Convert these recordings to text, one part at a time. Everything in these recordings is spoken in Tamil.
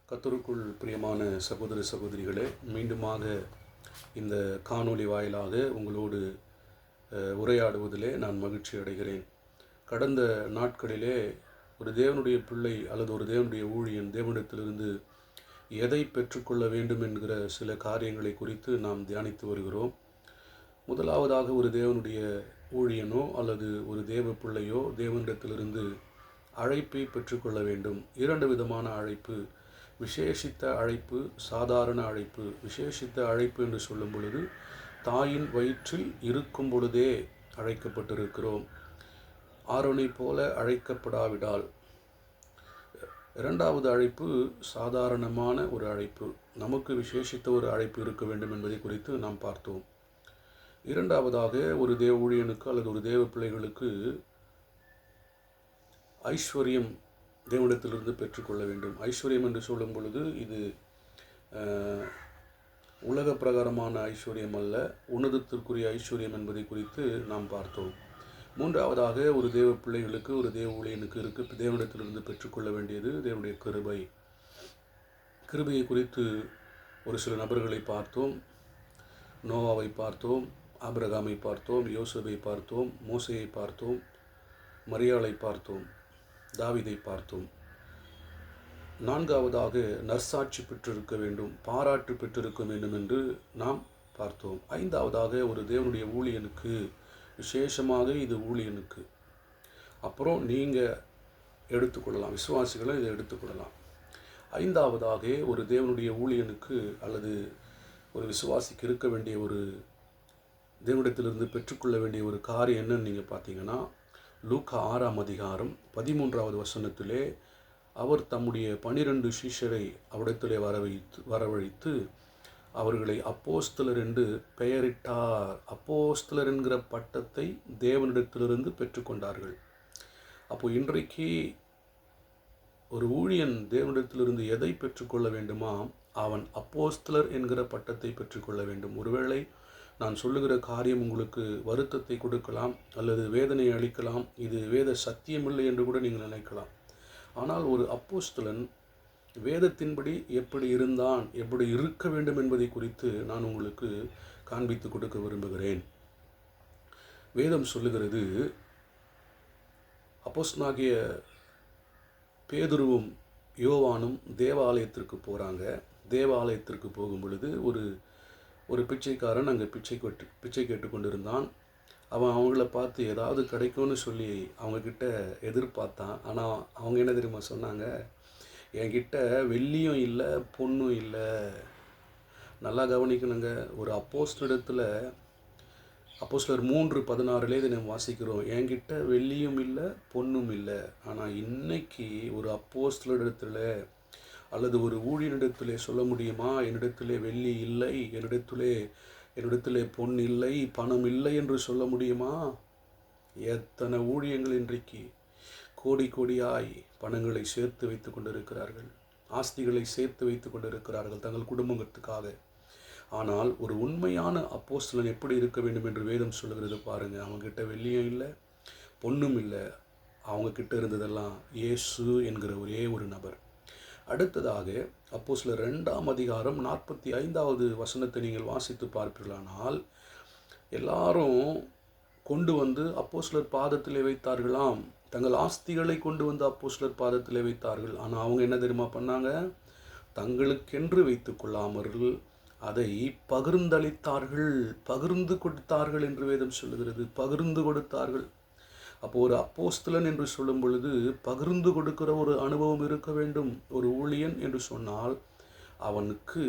கர்த்தருக்குள் பிரியமான சகோதர சகோதரிகளே, மீண்டுமாக இந்த காணொளி வாயிலாக உங்களோடு உரையாடுவதிலே நான் மகிழ்ச்சி அடைகிறேன். கடந்த நாட்களிலே ஒரு தேவனுடைய பிள்ளை அல்லது ஒரு தேவனுடைய ஊழியன் தேவனிடத்திலிருந்து எதை பெற்றுக்கொள்ள வேண்டும் என்கிற சில காரியங்களை குறித்து நாம் தியானித்து வருகிறோம். முதலாவதாக ஒரு தேவனுடைய ஊழியனோ அல்லது ஒரு தேவ பிள்ளையோ தேவனிடத்திலிருந்து அழைப்பை பெற்றுக்கொள்ள வேண்டும். இரண்டு விதமான அழைப்பு, விசேஷித்த அழைப்பு, சாதாரண அழைப்பு. விசேஷித்த அழைப்பு என்று சொல்லும் பொழுது தாயின் வயிற்றில் இருக்கும் பொழுதே அழைக்கப்பட்டிருக்கிறோம். ஆரோனை போல அழைக்கப்படாவிடால். இரண்டாவது அழைப்பு சாதாரணமான ஒரு அழைப்பு. நமக்கு விசேஷித்த ஒரு அழைப்பு இருக்க வேண்டும் என்பதை குறித்து நாம் பார்த்தோம். இரண்டாவதாக ஒரு தேவ ஊழியனுக்கு அல்லது ஒரு தேவ பிள்ளைகளுக்கு ஐஸ்வர்யம் தேவனிடத்திலிருந்து பெற்றுக்கொள்ள வேண்டும். ஐஸ்வர்யம் என்று சொல்லும் பொழுது இது உலக பிரகாரமான ஐஸ்வர்யம் அல்ல, உன்னதத்திற்குரிய ஐஸ்வர்யம் என்பதை குறித்து நாம் பார்த்தோம். மூன்றாவதாக ஒரு தேவ பிள்ளைகளுக்கு ஒரு தேவ ஊழியனுக்கு தேவனிடத்திலிருந்து பெற்றுக்கொள்ள வேண்டியது தேவனுடைய கிருபை. கிருபையை குறித்து ஒரு சில நபர்களை பார்த்தோம். நோவாவை பார்த்தோம், ஆபிரகாமை பார்த்தோம், யோசேப்பை பார்த்தோம், மோசேயை பார்த்தோம், மரியாளை பார்த்தோம், தாவீதை பார்த்தோம். நான்காவதாக நற்சாட்சி பெற்றிருக்க வேண்டும், பாராட்டு பெற்றிருக்க வேண்டும் என்று நாம் பார்த்தோம். ஐந்தாவதாக ஒரு தேவனுடைய ஊழியனுக்கு, விசேஷமாக இது ஊழியனுக்கு, அப்புறம் நீங்கள் எடுத்துக்கொள்ளலாம், விசுவாசிகளை இதை எடுத்துக்கொள்ளலாம். ஐந்தாவதாக ஒரு தேவனுடைய ஊழியனுக்கு அல்லது ஒரு விசுவாசிக்கு இருக்க வேண்டிய ஒரு தேவனிடத்திலிருந்து பெற்றுக்கொள்ள வேண்டிய ஒரு காரியம் என்னன்னு நீங்கள் பார்த்தீங்கன்னா, லூக்கா 6ஆம் அதிகாரம் 13வது வசனத்திலே அவர் தம்முடைய 12 சீஷரை அவரிடத்திலே வரவழைத்து அவர்களை அப்போஸ்தலர் என்று பெயரிட்டார். அப்போஸ்தலர் என்கிற பட்டத்தை தேவனிடத்திலிருந்து பெற்றுக்கொண்டார்கள். அப்போ இன்றைக்கு ஒரு ஊழியன் தேவனிடத்திலிருந்து எதை பெற்றுக்கொள்ள வேண்டுமா? அவன் அப்போஸ்தலர் என்கிற பட்டத்தை பெற்றுக்கொள்ள வேண்டும். ஒருவேளை நான் சொல்லுகிற காரியம் உங்களுக்கு வருத்தத்தை கொடுக்கலாம் அல்லது வேதனை அளிக்கலாம், இது வேத சத்தியமில்லை என்று கூட நீங்கள் நினைக்கலாம். ஆனால் ஒரு அப்போஸ்தலன் வேதத்தின்படி எப்படி இருந்தான், எப்படி இருக்க வேண்டும் என்பதை குறித்து நான் உங்களுக்கு காண்பித்து கொடுக்க விரும்புகிறேன். வேதம் சொல்லுகிறது, அப்போஸ்தலனாகிய பேதுருவும் யோவானும் தேவாலயத்திற்கு போகிறாங்க. தேவாலயத்திற்கு போகும் பொழுது ஒரு பிச்சைக்காரன் அங்கே பிச்சை கேட்டு கொண்டிருந்தான். அவன் அவங்கள பார்த்து ஏதாவது கிடைக்கும்னு சொல்லி அவங்கக்கிட்ட எதிர்பார்த்தான். ஆனால் அவங்க என்ன தெரியுமா சொன்னாங்க? என்கிட்ட வெள்ளியும் இல்லை, பொண்ணும் இல்லை. நல்லா கவனிக்கணுங்க. ஒரு அப்போஸ்தலரிடத்தில் அப்போஸ்தலர் 3:16 இதை நம்ம வாசிக்கிறோம், என்கிட்ட வெள்ளியும் இல்லை, பொண்ணும் இல்லை. ஆனால் இன்னைக்கு ஒரு அப்போஸ்தலரிடத்தில் அல்லது ஒரு ஊழியனிடத்திலே சொல்ல முடியுமா, என்னிடத்திலே வெள்ளி இல்லை, என்னிடத்திலே பொன் இல்லை, பணம் இல்லை என்று சொல்ல முடியுமா? எத்தனை ஊழியங்கள் இன்றைக்கு கோடி கோடியாய் பணங்களை சேர்த்து வைத்து கொண்டிருக்கிறார்கள், ஆஸ்திகளை சேர்த்து வைத்து கொண்டிருக்கிறார்கள் தங்கள் குடும்பத்துக்காக. ஆனால் ஒரு உண்மையான அப்போஸ்தலன் எப்படி இருக்க வேண்டும் என்று வேதம் சொல்லுகிறது பாருங்க. அவங்ககிட்ட வெள்ளியும் இல்லை, பொண்ணும் இல்லை. அவங்கக்கிட்ட இருந்ததெல்லாம் இயேசு என்கிற ஒரே ஒரு நபர். அடுத்ததாக அப்போஸ்தலர் 2ஆம் அதிகாரம் 45வது வசனத்தை நீங்கள் வாசித்து பார்ப்பீர்களானால், எல்லாரும் கொண்டு வந்து அப்போஸ்தலர் பாதத்திலே வைத்தார்களாம். தங்கள் ஆஸ்திகளை கொண்டு வந்து அப்போஸ்தலர் பாதத்திலே வைத்தார்கள். ஆனால் அவங்க என்ன தெரியுமா பண்ணாங்க? தங்களுக்கென்று வைத்து கொள்ளாமல் அதை பகிர்ந்தளித்தார்கள், பகிர்ந்து கொடுத்தார்கள் என்று வேதம் சொல்லுகிறது. பகிர்ந்து கொடுத்தார்கள். அப்போ ஒரு அப்போஸ்தலன் என்று சொல்லும் பொழுது பகிர்ந்து கொடுக்கிற ஒரு அனுபவம் இருக்க வேண்டும். ஒரு ஊழியன் என்று சொன்னால் அவருக்கு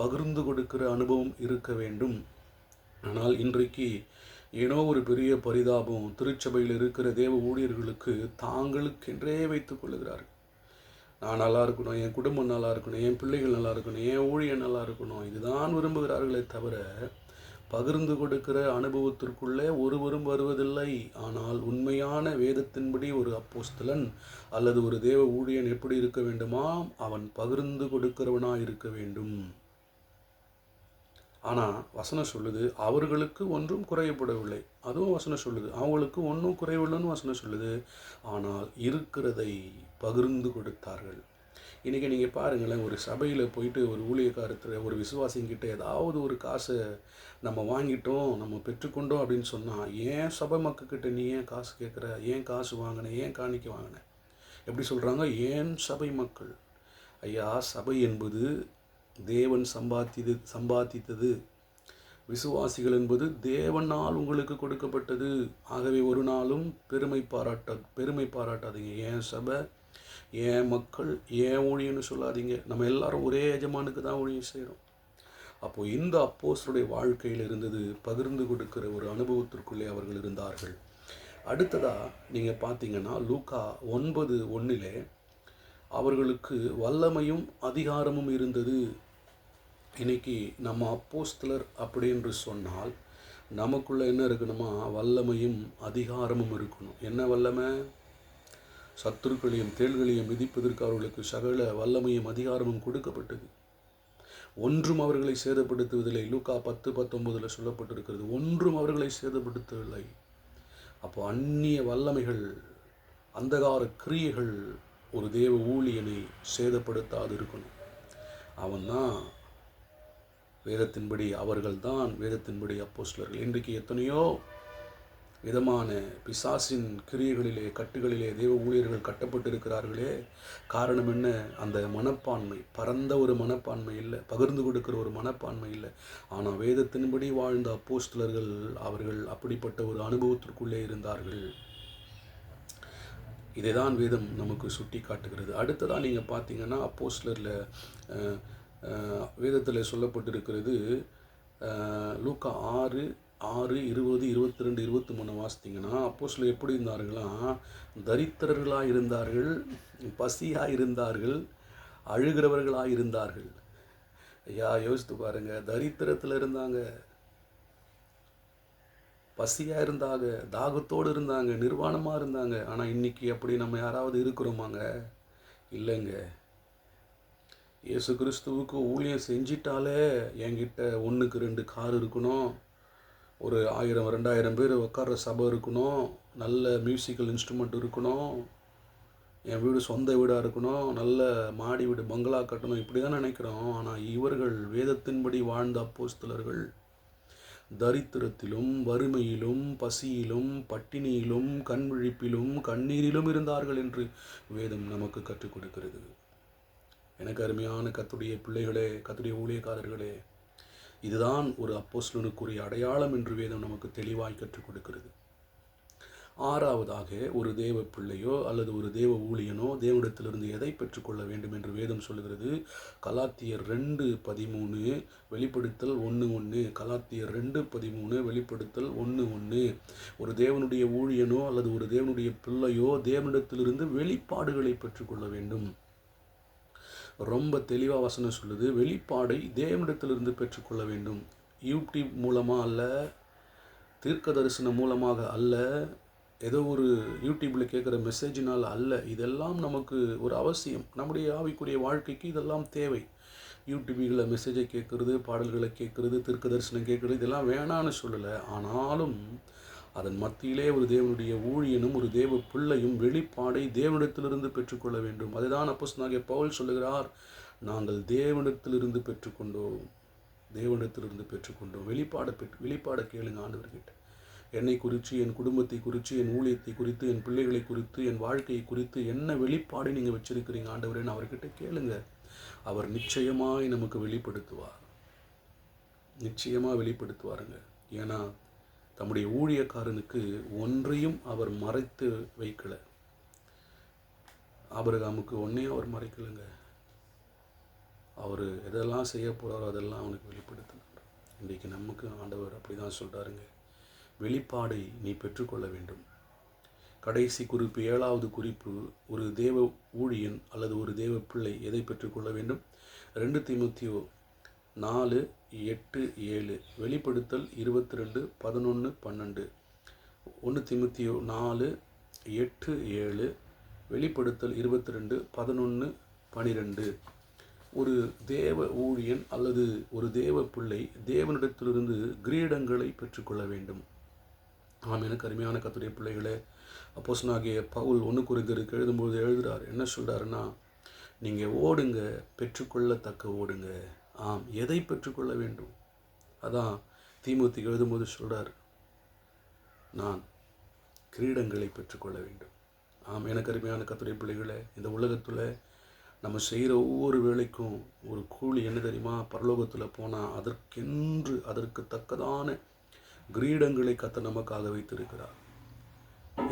பகிர்ந்து கொடுக்கிற அனுபவம் இருக்க வேண்டும். ஆனால் இன்றைக்கு ஏனோ ஒரு பெரிய பரிதாபம், திருச்சபையில் இருக்கிற தேவ ஊழியர்களுக்கு தாங்களுக்கென்றே வைத்துக் கொள்ளுகிறார்கள். நான் நல்லா இருக்கணும், என் குடும்பம் நல்லா இருக்கணும், என் பிள்ளைகள் நல்லா இருக்கணும், என் ஊழியன் நல்லா இருக்கணும், இதுதான் விரும்புகிறார்களே தவிர பகிர்ந்து கொடுக்கிற அனுபவத்திற்குள்ளே ஒருவரும் வருவதில்லை. ஆனால் உண்மையான வேதத்தின்படி ஒரு அப்போஸ்தலன் அல்லது ஒரு தேவ ஊழியன் எப்படி இருக்க வேண்டுமா? அவன் பகிர்ந்து கொடுக்கிறவனாக இருக்க வேண்டும். ஆனால் வசனம் சொல்லுது, அவர்களுக்கு ஒன்றும் குறையப்படவில்லை. அதுவும் வசனம் சொல்லுது, அவங்களுக்கு ஒன்றும் குறைவில்லைன்னு வசனம் சொல்லுது. ஆனால் இருக்கிறதை பகிர்ந்து கொடுத்தார்கள். இன்றைக்கி நீங்கள் பாருங்களேன், ஒரு சபையில் போயிட்டு ஒரு ஊழியக்காரத்தில் ஒரு விசுவாசிங்கிட்ட ஏதாவது ஒரு காசை நம்ம வாங்கிட்டோம், நம்ம பெற்றுக்கொண்டோம் அப்படின்னு சொன்னால், ஏன் சபை மக்கள்கிட்ட நீ ஏன் காசு கேட்குற, ஏன் காசு வாங்கின, ஏன் காணிக்க வாங்கின, எப்படி சொல்கிறாங்க, ஏன் சபை மக்கள். ஐயா, சபை என்பது தேவன் சம்பாதித்தது. விசுவாசிகள் என்பது தேவனால் உங்களுக்கு கொடுக்கப்பட்டது. ஆகவே ஒரு நாளும் பெருமை பாராட்டாதீங்க. ஏன் சபை, ஏன் மக்கள், ஏன் ஊழியன்னு சொல்லாதீங்க. நம்ம எல்லாரும் ஒரே எஜமானுக்கு தான் ஊழியம் செய்கிறோம். அப்போது இந்த அப்போஸ்தலருடைய வாழ்க்கையில் இருந்தது பகிர்ந்து கொடுக்கிற ஒரு அனுபவத்திற்குள்ளே அவர்கள் இருந்தார்கள். அடுத்ததாக நீங்கள் பார்த்தீங்கன்னா லூக்கா 9:1 அவர்களுக்கு வல்லமையும் அதிகாரமும் இருந்தது. இன்னைக்கு நம்ம அப்போஸ்தலர் அப்படி என்று சொன்னால் நமக்குள்ளே என்ன இருக்கணுமா, வல்லமையும் அதிகாரமும் இருக்கணும். என்ன வல்லமை? சத்துருக்களையும் தேள்களையும் மிதிப்பதற்கு அவர்களுக்கு சகல வல்லமையும் அதிகாரமும் கொடுக்கப்பட்டது. ஒன்றும் அவர்களை சேதப்படுத்துவதில்லை. லூக்கா 10:19 சொல்லப்பட்டிருக்கிறது, ஒன்றும் அவர்களை சேதப்படுத்தவில்லை. அப்போ அந்நிய வல்லமைகள், அந்தகார கிரியைகள் ஒரு தேவ ஊழியனை சேதப்படுத்தாது இருக்கணும். அவன்தான் வேதத்தின்படி, அவர்கள்தான் வேதத்தின்படி அப்போஸ்தலர்கள். இன்றைக்கு எத்தனையோ விதமான பிசாசின் கிரியைகளிலே, கட்டுகளிலே தேவ ஊழியர்கள் கட்டப்பட்டிருக்கிறார்களே. காரணம் என்ன? அந்த மனப்பான்மை, பரந்த ஒரு மனப்பான்மை இல்லை, பகிர்ந்து கொடுக்கிற ஒரு மனப்பான்மை இல்லை. ஆனால் வேதத்தின்படி வாழ்ந்த அப்போஸ்தலர்கள் அவர்கள் அப்படிப்பட்ட ஒரு அனுபவத்திற்குள்ளே இருந்தார்கள். இதை தான் வேதம் நமக்கு சுட்டி காட்டுகிறது. அடுத்ததான் நீங்கள் பார்த்தீங்கன்னா அப்போஸ்தலரில் வேதத்தில் சொல்லப்பட்டிருக்கிறது, லூக்கா 6:20, 22, 23 வாசித்தீங்கன்னா அப்போஸ்தலர் எப்படி இருந்தார்களாம், தரித்திரர்களாக இருந்தார்கள், பசியாக இருந்தார்கள், அழுகிறவர்களாக இருந்தார்கள். ஐயா, யோசித்து பாருங்கள், தரித்திரத்தில் இருந்தாங்க, பசியாக இருந்தாங்க, தாகத்தோடு இருந்தாங்க, நிர்வாணமாக இருந்தாங்க. ஆனால் இன்றைக்கி அப்படி நம்ம யாராவது இருக்கிறோமாங்க? இல்லைங்க. இயேசு கிறிஸ்துவுக்கு ஊழியம் செஞ்சிட்டாலே என்கிட்ட 1க்கு 2 கார் இருக்கணும், ஒரு 1000 2000 பேர் உட்கார்ற சபை இருக்கணும், நல்ல மியூசிக்கல் இன்ஸ்ட்ருமெண்ட் இருக்கணும், என் வீடு சொந்த வீடாக இருக்கணும், நல்ல மாடி வீடு பங்களா கட்டணும், இப்படி தான் நினைக்கிறோம். ஆனால் இவர்கள் வேதத்தின்படி வாழ்ந்த அப்போஸ்தலர்கள் தரித்திரத்திலும், வறுமையிலும், பசியிலும், பட்டினியிலும், கண் விழிப்பிலும், கண்ணீரிலும் இருந்தார்கள் என்று வேதம் நமக்கு கற்றுக் கொடுக்கிறது. எனக்கு அருமையான கர்த்தருடைய பிள்ளைகளே, கர்த்தருடைய ஊழியக்காரர்களே, இதுதான் ஒரு அப்போஸ்தலனுக்குரிய அடையாளம் என்று வேதம் நமக்கு தெளிவாய் கற்றுக் கொடுக்கிறது. ஆறாவதாக, ஒரு தேவ பிள்ளையோ அல்லது ஒரு தேவ ஊழியனோ தேவனிடத்திலிருந்து எதை பெற்றுக்கொள்ள வேண்டும் என்று வேதம் சொல்கிறது. கலாத்தியர் 2:13, வெளிப்படுத்தல் 1:1. கலாத்தியர் 2:13, வெளிப்படுத்தல் 1:1. ஒரு தேவனுடைய ஊழியனோ அல்லது ஒரு தேவனுடைய பிள்ளையோ தேவனிடத்திலிருந்து வெளிப்பாடுகளை பெற்றுக்கொள்ள வேண்டும். ரொம்ப தெளிவாக வசனம் சொல்லுது, வெளிப்பாடை தேவனிடத்திலிருந்து பெற்றுக்கொள்ள வேண்டும். யூடியூப் மூலமாக அல்ல, தீர்க்க தரிசனம் மூலமாக அல்ல, ஏதோ ஒரு யூடியூப்பில் கேட்குற மெசேஜினால் அல்ல. இதெல்லாம் நமக்கு ஒரு அவசியம். நம்முடைய ஆவிக்குரிய வாழ்க்கைக்கு இதெல்லாம் தேவை. யூடியூபில் மெசேஜை கேட்குறது, பாடல்களை கேட்குறது, தீர்க்க தரிசனம் கேட்குறது, இதெல்லாம் வேணான்னு சொல்லலை. ஆனாலும் அதன் மத்தியிலே ஒரு தேவனுடைய ஊழியனும் ஒரு தேவ பிள்ளையும் வெளிப்பாடை தேவனிடத்திலிருந்து பெற்றுக்கொள்ள வேண்டும். அதுதான் அப்போஸ்தலனாகிய பவுல் சொல்லுகிறார், நாங்கள் தேவனிடத்திலிருந்து பெற்றுக்கொண்டோம், தேவனிடத்திலிருந்து பெற்றுக்கொண்டோம். வெளிப்பாடை கேளுங்க ஆண்டவர்கிட்ட. என்னை குறித்து, என் குடும்பத்தை குறித்து, என் ஊழியத்தை குறித்து, என் பிள்ளைகளை குறித்து, என் வாழ்க்கையை குறித்து என்ன வெளிப்பாடு நீங்கள் வச்சிருக்கிறீங்க ஆண்டவரேன்னு அவர்கிட்ட கேளுங்க. அவர் நிச்சயமாய் நமக்கு வெளிப்படுத்துவார், நிச்சயமாக வெளிப்படுத்துவாருங்க. ஏன்னா தம்முடைய ஊழியக்காரனுக்கு ஒன்றையும் அவர் மறைத்து வைக்கலை. ஆபிரகாமுக்கு ஒன்றையும் அவர் மறைக்கலைங்க. அவர் எதெல்லாம் செய்ய போகிறாரோ அதெல்லாம் அவனுக்கு வெளிப்படுத்தினார். இன்றைக்கு நமக்கு ஆண்டவர் அப்படி தான் சொல்கிறாருங்க, வெளிப்பாடை நீ பெற்றுக்கொள்ள வேண்டும். கடைசி குறிப்பு, 7வது குறிப்பு, ஒரு தேவ ஊழியன் அல்லது ஒரு தேவ பிள்ளை எதை பெற்றுக்கொள்ள வேண்டும்? 2 தீமோத்தேயு 4:8-7, வெளிப்படுத்தல் 22:11-12, 1 தீமோத்தேயு 4:8-7, வெளிப்படுத்தல் 22:11-12. ஒரு தேவ ஊழியன் அல்லது ஒரு தேவ பிள்ளை தேவனிடத்திலிருந்து கிரீடங்களை பெற்றுக்கொள்ள வேண்டும். எனக்கு அருமையான கர்த்தருடைய பிள்ளைகளே, அப்போஸ்தலனாகிய பவுல் 1 கொரிந்தியருக்கு எழுதும்போது எழுதுகிறார். என்ன சொல்கிறாருன்னா, நீங்கள் ஓடுங்க, பெற்றுக்கொள்ளத்தக்க ஓடுங்க. ஆம், எதை பெற்றுக்கொள்ள வேண்டும்? அதான் தீமோத்தேயுக்கு எழுதும்போது சொல்கிறார், நான் கிரீடங்களை பெற்றுக்கொள்ள வேண்டும். ஆம், எனக்கு அருமையான கர்த்தருடைய பிள்ளைகளே, இந்த உலகத்தில் நம்ம செய்கிற ஒவ்வொரு வேலைக்கும் ஒரு கூலி என்ன தெரியுமா? பரலோகத்தில் போனால் அதற்கு தக்கதான கிரீடங்களை கர்த்தர் நமக்காக வைத்திருக்கிறார்.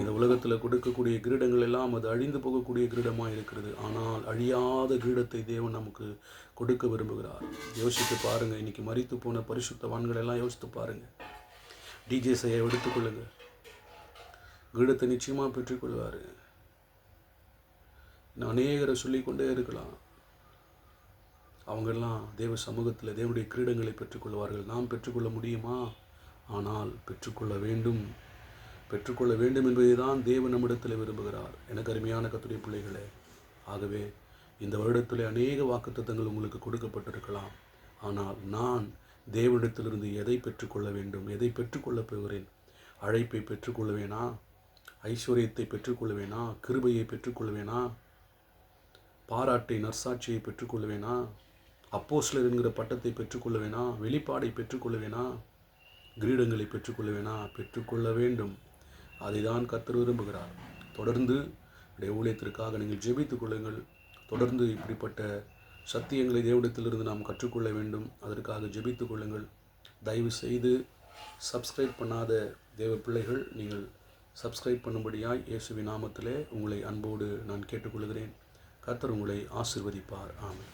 இந்த உலகத்தில் கொடுக்கக்கூடிய கிரீடங்கள் எல்லாம் அது அழிந்து போகக்கூடிய கிரீடமாக இருக்கிறது. ஆனால் அழியாத கிரீடத்தை தேவன் நமக்கு கொடுக்க விரும்புகிறார். யோசித்து பாருங்கள், இன்றைக்கி மரித்து போன பரிசுத்தவான்கள் எல்லாம் யோசித்து பாருங்கள். டிஜே செய்ய எடுத்துக்கொள்ளுங்க, கிரீடத்தை நிச்சயமாக பெற்றுக்கொள்வார். நான் அநேகரை சொல்லிக்கொண்டே இருக்கலாம். அவங்கெல்லாம் தேவ சமூகத்தில் தேவனுடைய கிரீடங்களை பெற்றுக்கொள்வார்கள். நாம் பெற்றுக்கொள்ள முடியுமா? ஆனால் பெற்றுக்கொள்ள வேண்டும். பெற்றுக்கொள்ள வேண்டும் என்பதை தான் தேவன் நம்மிடத்தில் விரும்புகிறார். எனக்கு அருமையான கர்த்தருடைய பிள்ளைகளே, ஆகவே இந்த வருடத்தில் அநேக வாக்குத்தத்தங்கள் உங்களுக்கு கொடுக்கப்பட்டிருக்கலாம். ஆனால் நான் தேவனிடத்திலிருந்து எதை பெற்றுக்கொள்ள வேண்டும்? எதை பெற்றுக்கொள்ளப் போகிறேன்? அழைப்பை பெற்றுக்கொள்வேனா? ஐஸ்வர்யத்தை பெற்றுக்கொள்வேனா? கிருபையை பெற்றுக்கொள்வேனா? பாராட்டை, நற்சாட்சியை பெற்றுக்கொள்வேனா? அப்போஸ்தலர் என்கிற பட்டத்தை பெற்றுக்கொள்வேனா? வெளிப்பாடை பெற்றுக்கொள்வேனா? கிரீடங்களை பெற்றுக்கொள்வேனா? பெற்றுக்கொள்ள வேண்டும். அதை தான் கர்த்தர் விரும்புகிறார். தொடர்ந்து உடைய ஊழியத்திற்காக நீங்கள் ஜெபித்துக் கொள்ளுங்கள். தொடர்ந்து இப்படிப்பட்ட சத்தியங்களை தேவனிடத்திலிருந்து நாம் கற்றுக்கொள்ள வேண்டும். அதற்காக ஜெபித்துக் கொள்ளுங்கள். தயவு செய்து சப்ஸ்கிரைப் பண்ணாத தேவ பிள்ளைகள், நீங்கள் சப்ஸ்கிரைப் பண்ணும்படியாய் இயேசுவின் நாமத்திலே உங்களை அன்போடு நான் கேட்டுக்கொள்கிறேன். கர்த்தர் உங்களை ஆசீர்வதிப்பார். ஆமென்.